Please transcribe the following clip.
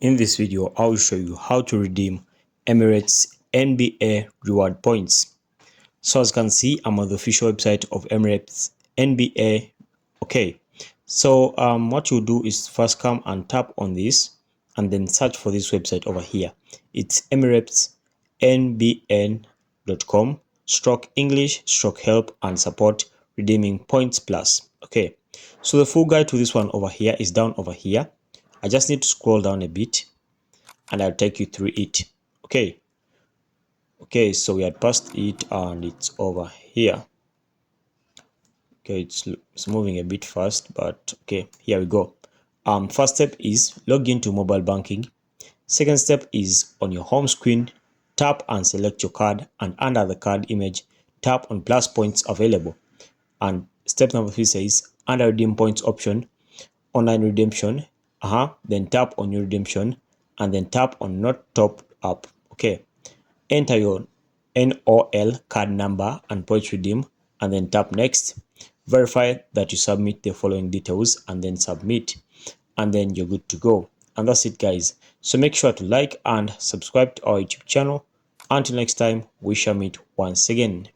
In this video, I will show you how to redeem Emirates NBA reward points. So as you can see, I'm on the official website of Emirates NBA. Okay, so what you do is first come and tap on this and then search for this website over here. It's emiratesnbn.com /English/help and support redeeming points plus. Okay, so the full guide to this one over here is down over here. I just need to scroll down a bit and I'll take you through it. Okay, so we had passed it and it's over here. Okay, it's moving a bit fast, but okay, here we go. First step is log into mobile banking. Second step is on your home screen, tap and select your card, and under the card image, tap on plus points available. And step number 3 says under redeem points option, online redemption, then tap on your redemption and then tap on not top up. Okay, enter your NOL card number and points redeem and then tap next. Verify that you submit the following details and then submit, and then you're good to go. And that's it, guys. So make sure to like and subscribe to our YouTube channel. Until next time, we shall meet once again.